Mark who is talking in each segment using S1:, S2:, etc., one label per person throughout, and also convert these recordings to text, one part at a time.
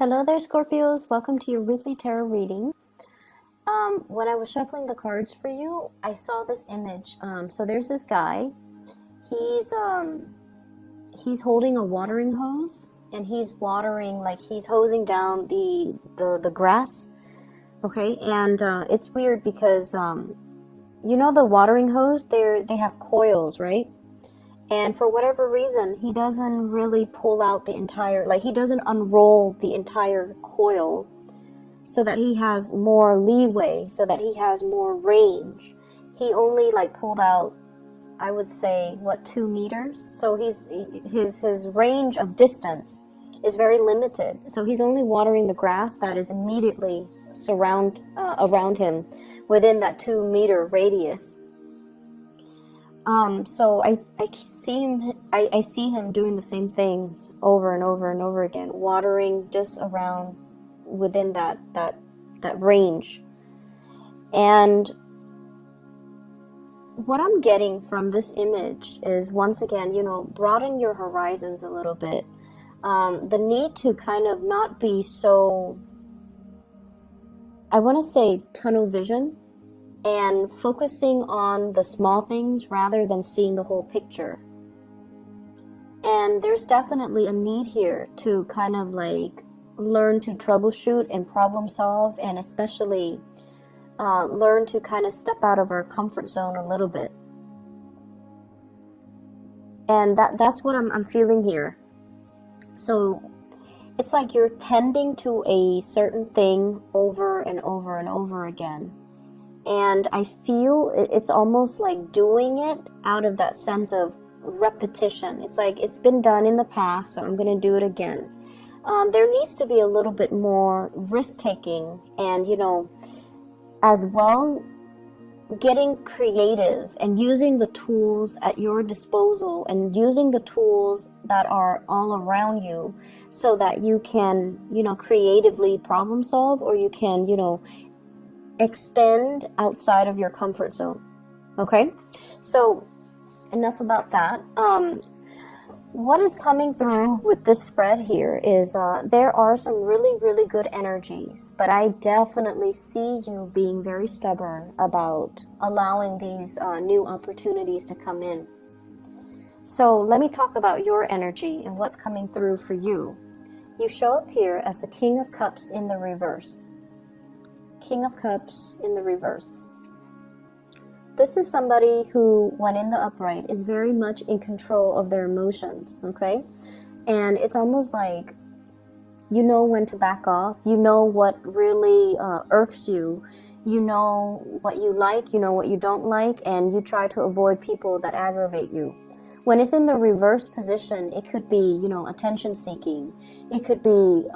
S1: Hello there, Scorpios. Welcome to your weekly tarot reading. When I was shuffling the cards for you, I saw this image. So there's this guy. He's he's holding a watering hose, and he's watering, like he's hosing down the grass. Okay, and it's weird because you know the watering hose. They have coils, right? And for whatever reason, he doesn't really pull out the entire, like he doesn't unroll the entire coil so that he has more leeway, so that he has more range. He only like pulled out, I would say, what, 2 meters? So his range of distance is very limited. So he's only watering the grass that is immediately around him within that 2 meter radius. So I see him doing the same things over and over and over again, watering just around within that range. And what I'm getting from this image is, once again, broaden your horizons a little bit. The need to kind of not be so, I want to say, tunnel vision, and focusing on the small things rather than seeing the whole picture. And there's definitely a need here to kind of like learn to troubleshoot and problem solve, and especially learn to kind of step out of our comfort zone a little bit. And that's what I'm feeling here. So it's like you're tending to a certain thing over and over and over again. And I feel it's almost like doing it out of that sense of repetition. It's like it's been done in the past, so I'm going to do it again. There needs to be a little bit more risk-taking and, as well, getting creative and using the tools at your disposal and using the tools that are all around you so that you can, creatively problem solve, or you can, extend outside of your comfort zone. Okay, so enough about that. What is coming through with this spread here is there are some really good energies, but I definitely see you being very stubborn about allowing these new opportunities to come in. So let me talk about your energy and what's coming through for you. You show up here as the King of Cups in the reverse. King of Cups in the reverse. This is somebody who, when in the upright, is very much in control of their emotions, okay? And it's almost like you know when to back off. You know what really irks you. You know what you like, you know what you don't like, and you try to avoid people that aggravate you. When it's in the reverse position, it could be, attention seeking. It could be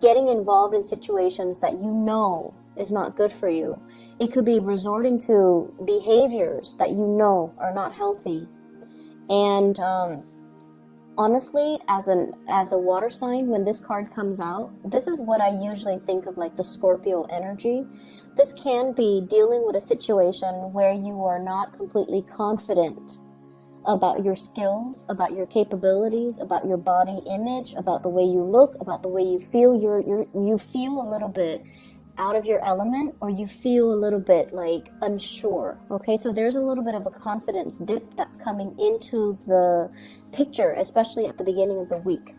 S1: getting involved in situations that you know is not good for you. It could be resorting to behaviors that you know are not healthy. And honestly, as a water sign, when this card comes out, this is what I usually think of, like the Scorpio energy. This can be dealing with a situation where you are not completely confident about your skills, about your capabilities, about your body image, about the way you look, about the way you feel. You feel a little bit out of your element, or you feel a little bit like unsure. Okay, so there's a little bit of a confidence dip that's coming into the picture, especially at the beginning of the week.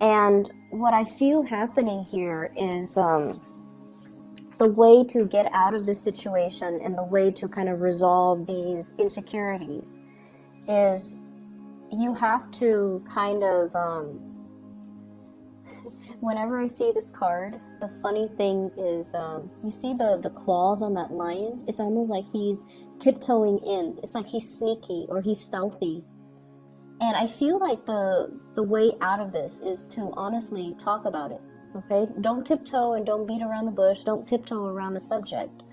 S1: And what I feel happening here is the way to get out of this situation and the way to kind of resolve these insecurities is you have to kind of, whenever I see this card, the funny thing is, you see the claws on that lion? It's almost like he's tiptoeing in. It's like he's sneaky or he's stealthy. And I feel like the way out of this is to honestly talk about it, okay? Don't tiptoe and don't beat around the bush. Don't tiptoe around the subject.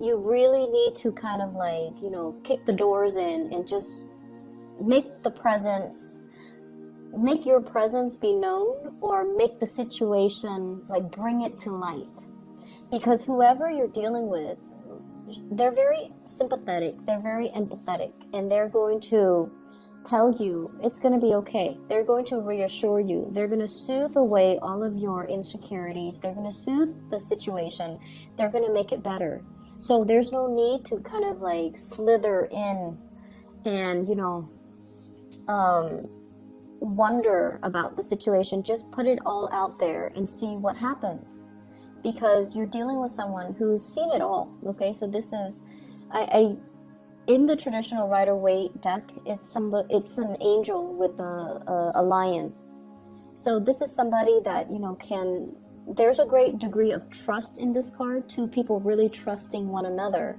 S1: You really need to kind of like, kick the doors in and just make your presence be known, or make the situation, like, bring it to light. Because whoever you're dealing with, they're very sympathetic, they're very empathetic, and they're going to tell you it's going to be okay. They're going to reassure you. They're going to soothe away all of your insecurities. They're going to soothe the situation. They're going to make it better. So there's no need to kind of like slither in and, wonder about the situation. Just put it all out there and see what happens, because you're dealing with someone who's seen it all. Okay, so this is in the traditional Rider-Waite deck, it's an angel with a lion. So this is somebody that there's a great degree of trust in this card. Two people really trusting one another.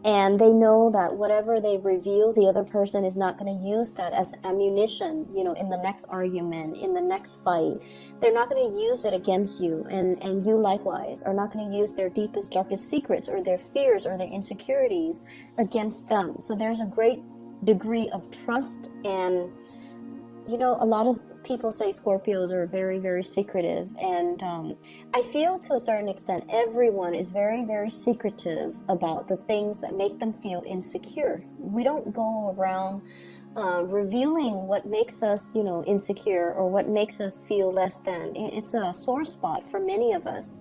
S1: And they know that whatever they reveal, the other person is not going to use that as ammunition, in the next argument, in the next fight. They're not going to use it against you. And you likewise are not going to use their deepest, darkest secrets or their fears or their insecurities against them. So there's a great degree of trust. And, a lot of people say Scorpios are very, very secretive. And I feel to a certain extent, everyone is very, very secretive about the things that make them feel insecure. We don't go around revealing what makes us, insecure or what makes us feel less than. It's a sore spot for many of us.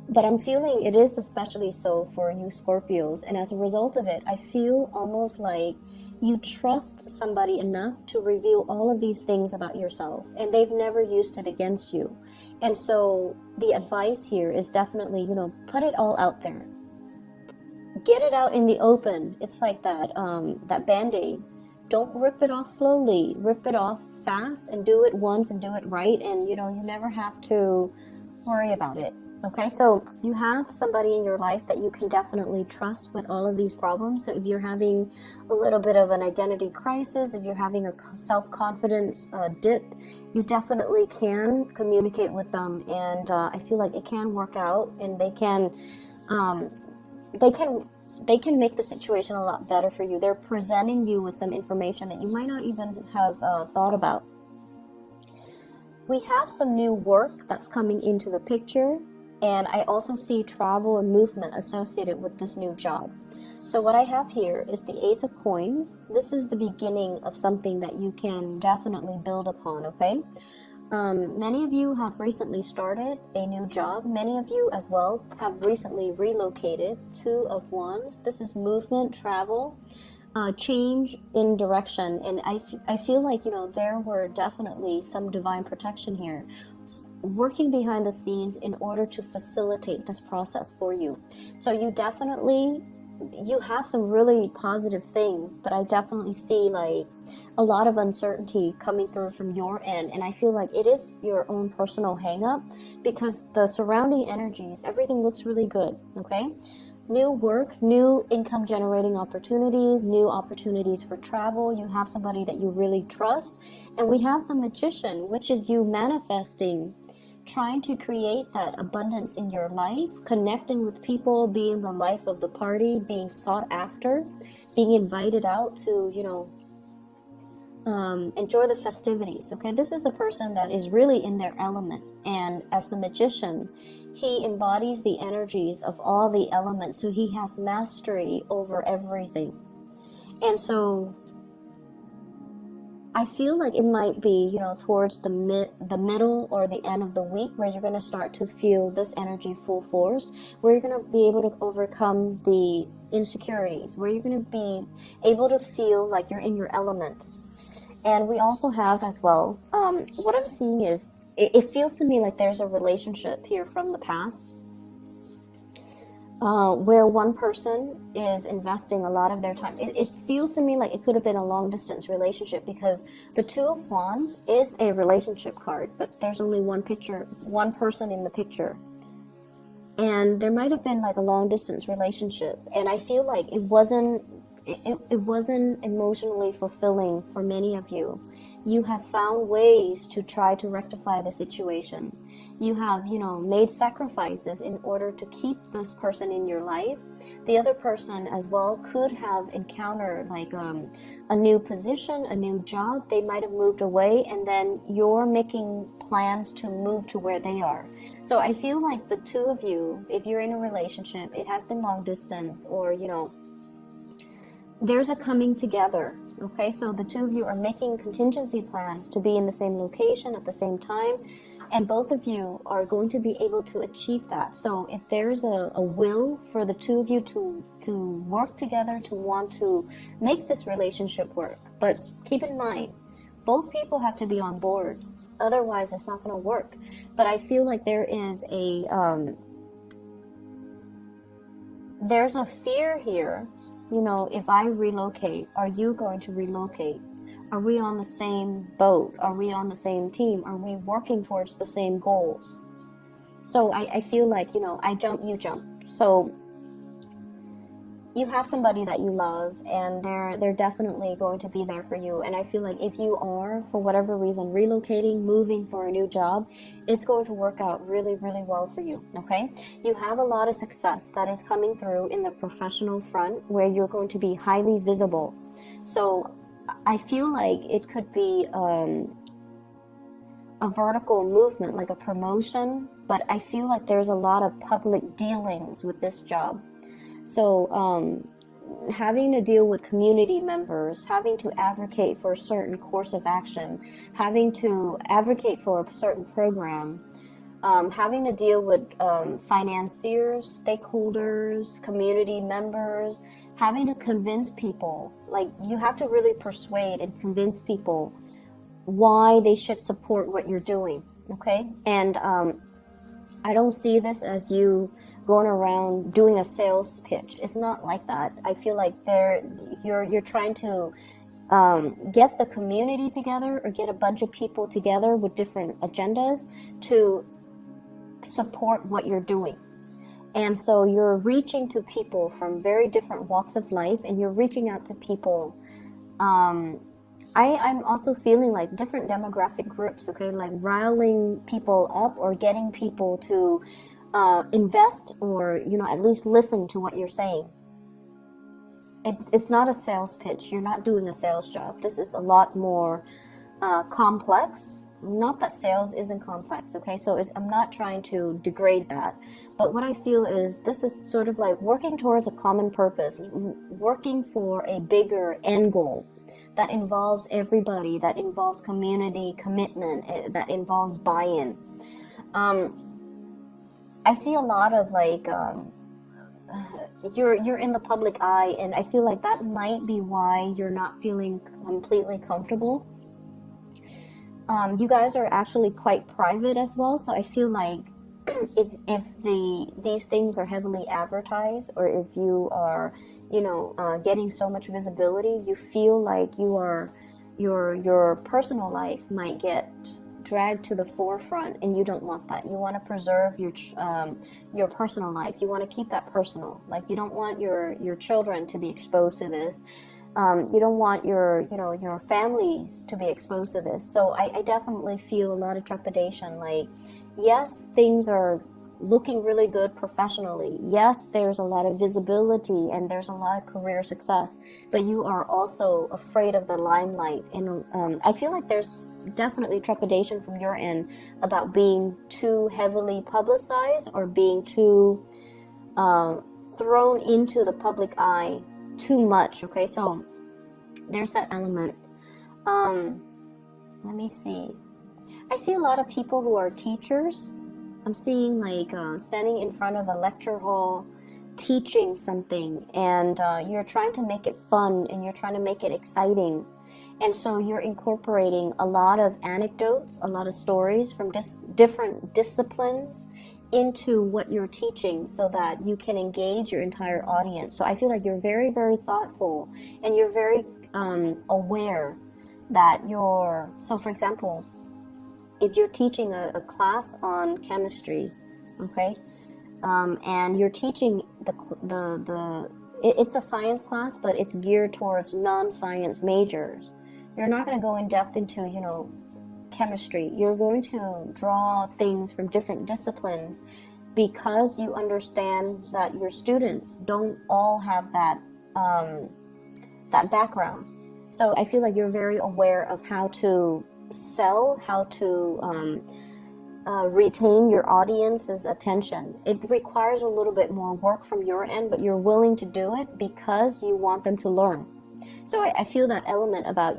S1: But I'm feeling it is especially so for you Scorpios. And as a result of it, I feel almost like you trust somebody enough to reveal all of these things about yourself, and they've never used it against you. And so the advice here is definitely, put it all out there. Get it out in the open. It's like that Band-Aid. Don't rip it off slowly. Rip it off fast and do it once and do it right, and you never have to worry about it. Okay, so you have somebody in your life that you can definitely trust with all of these problems. So if you're having a little bit of an identity crisis, if you're having a self-confidence dip, you definitely can communicate with them, and I feel like it can work out, and they can make the situation a lot better for you. They're presenting you with some information that you might not even have thought about. We have some new work that's coming into the picture. And I also see travel and movement associated with this new job. So what I have here is the Ace of Coins. This is the beginning of something that you can definitely build upon, okay? Many of you have recently started a new job. Many of you as well have recently relocated. Two of Wands. This is movement, travel, change in direction. And I feel like, there were definitely some divine protection here, working behind the scenes in order to facilitate this process for you. So you have some really positive things, but I definitely see like a lot of uncertainty coming through from your end. And I feel like it is your own personal hang up, because the surrounding energies, everything looks really good. Okay. New work, new income generating opportunities, new opportunities for travel. You have somebody that you really trust. And we have the Magician, which is you manifesting, trying to create that abundance in your life, connecting with people, being the life of the party, being sought after, being invited out to, enjoy the festivities. Okay, this is a person that is really in their element. And as the Magician, he embodies the energies of all the elements, so he has mastery over everything. And so I feel like it might be, towards the middle or the end of the week where you're going to start to feel this energy full force, where you're going to be able to overcome the insecurities, where you're going to be able to feel like you're in your element. And we also have as well, what I'm seeing is, it feels to me like there's a relationship here from the past where one person is investing a lot of their time. It feels to me like it could have been a long distance relationship, because the Two of Wands is a relationship card, but there's only one person in the picture. And there might have been like a long distance relationship, and I feel like it wasn't emotionally fulfilling for many of you. You have found ways to try to rectify the situation. You have, made sacrifices in order to keep this person in your life. The other person as well could have encountered like a new position, a new job. They might have moved away, and then you're making plans to move to where they are. So I feel like the two of you, if you're in a relationship, it has been long distance, or, there's a coming together. Okay, so the two of you are making contingency plans to be in the same location at the same time, and both of you are going to be able to achieve that. So if there's a will for the two of you to work together, to want to make this relationship work, but keep in mind, both people have to be on board. Otherwise, it's not going to work. But I feel like there's a fear here. You know, if I relocate, are you going to relocate? Are we on the same boat? Are we on the same team? Are we working towards the same goals? So I feel like, you know, I jump, you jump. So you have somebody that you love, and they're definitely going to be there for you. And I feel like if you are, for whatever reason, relocating, moving for a new job, it's going to work out really, really well for you, okay? You have a lot of success that is coming through in the professional front, where you're going to be highly visible. So I feel like it could be a vertical movement, like a promotion, but I feel like there's a lot of public dealings with this job. So having to deal with community members, having to advocate for a certain course of action, having to advocate for a certain program, having to deal with financiers, stakeholders, community members, having to convince people. Like, you have to really persuade and convince people why they should support what you're doing, okay? And I don't see this as you going around doing a sales pitch. It's not like that. I feel like you're trying to get the community together, or get a bunch of people together with different agendas to support what you're doing. And so you're reaching to people from very different walks of life, and you're reaching out to people. I'm also feeling like different demographic groups, okay, like riling people up or getting people to invest, or, you know, at least listen to what you're saying. It's not a sales pitch. You're not doing a sales job. This is a lot more complex. Not that sales isn't complex, okay? So I'm not trying to degrade that. But what I feel is this is sort of like working towards a common purpose, working for a bigger end goal that involves everybody, that involves community commitment, that involves buy-in. I see a lot of like you're in the public eye, and I feel like that might be why you're not feeling completely comfortable. You guys are actually quite private as well, so I feel like if these things are heavily advertised, or if you are, you know, getting so much visibility, you feel like your personal life might get dragged to the forefront, and you don't want that. You want to preserve your personal life. You want to keep that personal. Like, you don't want your children to be exposed to this. You don't want your families to be exposed to this. So I definitely feel a lot of trepidation. Like, yes, things are looking really good professionally. Yes, there's a lot of visibility and there's a lot of career success, but you are also afraid of the limelight. And I feel like there's definitely trepidation from your end about being too heavily publicized, or being too thrown into the public eye too much. Okay, so there's that element. Let me see. I see a lot of people who are teachers. I'm seeing like standing in front of a lecture hall teaching something, and you're trying to make it fun, and you're trying to make it exciting. And so you're incorporating a lot of anecdotes, a lot of stories from different disciplines into what you're teaching, so that you can engage your entire audience. So I feel like you're very, very thoughtful, and you're very aware that so for example, if you're teaching a class on chemistry, okay, and you're teaching it's a science class, but it's geared towards non-science majors. You're not going to go in depth into, you know, chemistry. You're going to draw things from different disciplines, because you understand that your students don't all have that background. So I feel like you're very aware of how to sell, how to retain your audience's attention. It requires a little bit more work from your end, but you're willing to do it because you want them to learn. So I feel that element about,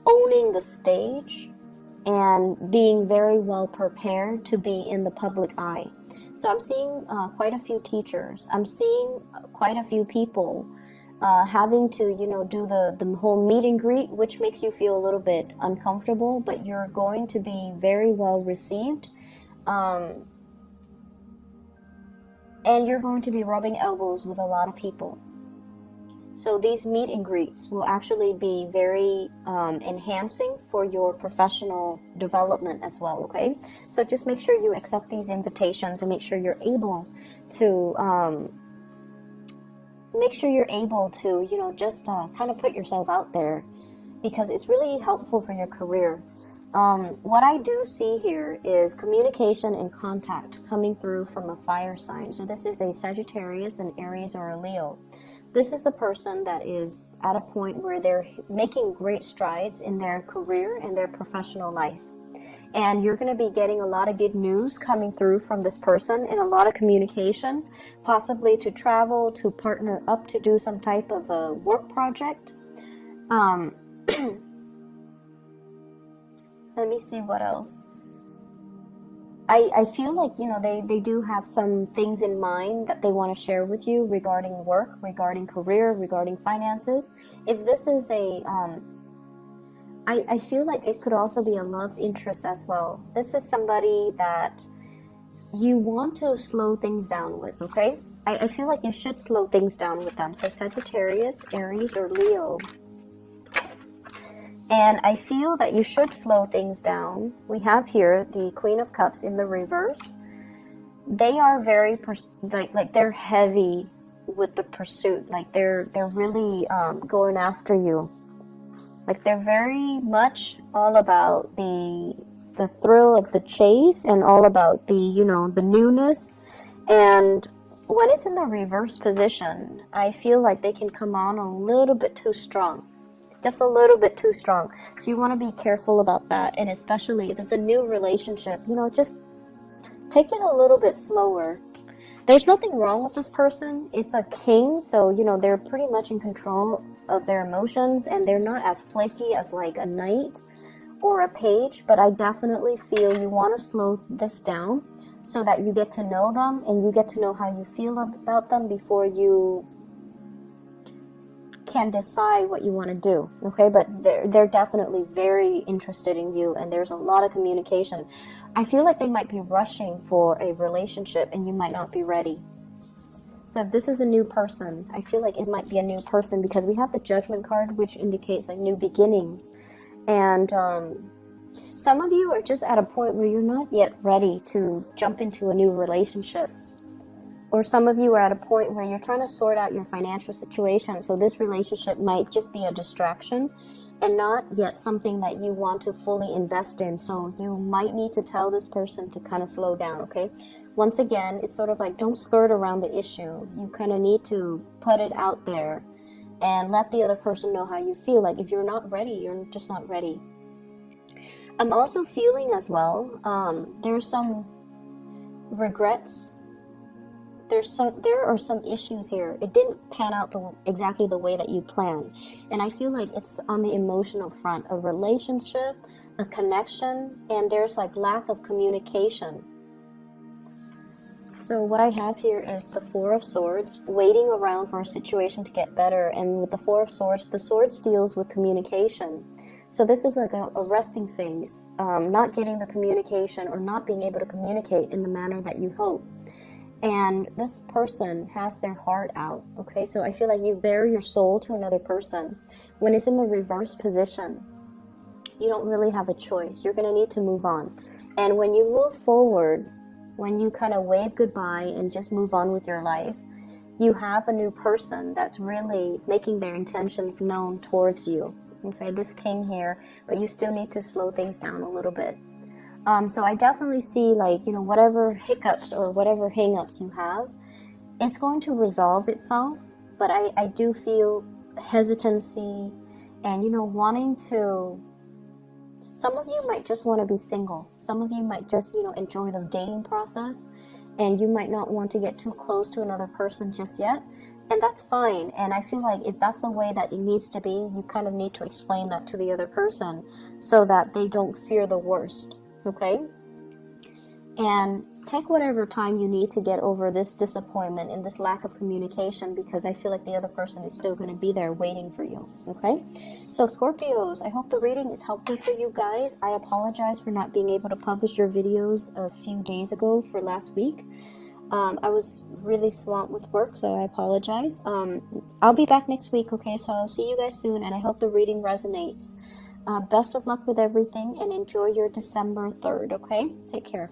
S1: owning the stage and being very well prepared to be in the public eye. So I'm seeing quite a few teachers. I'm seeing quite a few people having to, do the whole meet and greet, which makes you feel a little bit uncomfortable, but you're going to be very well received. And you're going to be rubbing elbows with a lot of people. So these meet and greets will actually be very enhancing for your professional development as well, okay? So just make sure you accept these invitations and make sure you're able to, just kind of put yourself out there, because it's really helpful for your career. What I do see here is communication and contact coming through from a fire sign. So this is a Sagittarius, an Aries, or a Leo. This is a person that is at a point where they're making great strides in their career and their professional life. And you're going to be getting a lot of good news coming through from this person, and a lot of communication, possibly to travel, to partner up, to do some type of a work project. Let me see what else. I feel like, they do have some things in mind that they want to share with you regarding work, regarding career, regarding finances. If this is I feel like it could also be a love interest as well. This is somebody that you want to slow things down with, okay? I feel like you should slow things down with them. So Sagittarius, Aries, or Leo. And I feel that you should slow things down. We have here the Queen of Cups in the reverse. They are very, like they're heavy with the pursuit. Like they're really going after you. Like they're very much all about the thrill of the chase, and all about the, the newness. And when it's in the reverse position, I feel like they can come on a little bit too strong. Just a little bit too strong. So you want to be careful about that. And especially if it's a new relationship, just take it a little bit slower. There's nothing wrong with this person. It's a king, so they're pretty much in control of their emotions, and they're not as flaky as like a knight or a page. But I definitely feel you want to slow this down so that you get to know them and you get to know how you feel about them before you can decide what you want to do, okay? But they're definitely very interested in you, and there's a lot of communication. I feel like they might be rushing for a relationship, and you might not be ready. So if this is a new person, I feel like it might be a new person, because we have the Judgment card, which indicates like new beginnings. And some of you are just at a point where you're not yet ready to jump into a new relationship. Or some of you are at a point where you're trying to sort out your financial situation. So this relationship might just be a distraction and not yet something that you want to fully invest in. So you might need to tell this person to kind of slow down, okay? Once again, it's sort of like, don't skirt around the issue. You kind of need to put it out there and let the other person know how you feel. Like if you're not ready, you're just not ready. I'm also feeling as well, there's some regrets. There are some issues here. It didn't pan out exactly the way that you planned. And I feel like it's on the emotional front, a relationship, a connection, and there's like lack of communication. So what I have here is the Four of Swords, waiting around for a situation to get better. And with the Four of Swords, the Swords deals with communication. So this is like a resting phase, not getting the communication or not being able to communicate in the manner that you hope. And this person has their heart out, okay? So I feel like you bare your soul to another person. When it's in the reverse position, you don't really have a choice. You're going to need to move on. And when you move forward, when you kind of wave goodbye and just move on with your life, you have a new person that's really making their intentions known towards you. Okay, this king here, but you still need to slow things down a little bit. So I definitely see, like, whatever hiccups or whatever hang-ups you have, it's going to resolve itself. But I do feel hesitancy and, wanting to Some of you might just want to be single. Some of you might just, you know, enjoy the dating process, and you might not want to get too close to another person just yet. And that's fine. And I feel like if that's the way that it needs to be, you kind of need to explain that to the other person so that they don't fear the worst. Okay? And take whatever time you need to get over this disappointment and this lack of communication, because I feel like the other person is still going to be there waiting for you. Okay? So Scorpios, I hope the reading is helpful for you guys. I apologize for not being able to publish your videos a few days ago for last week. I was really swamped with work, so I apologize. I'll be back next week, okay? So I'll see you guys soon, and I hope the reading resonates. Best of luck with everything, and enjoy your December 3rd, okay? Take care.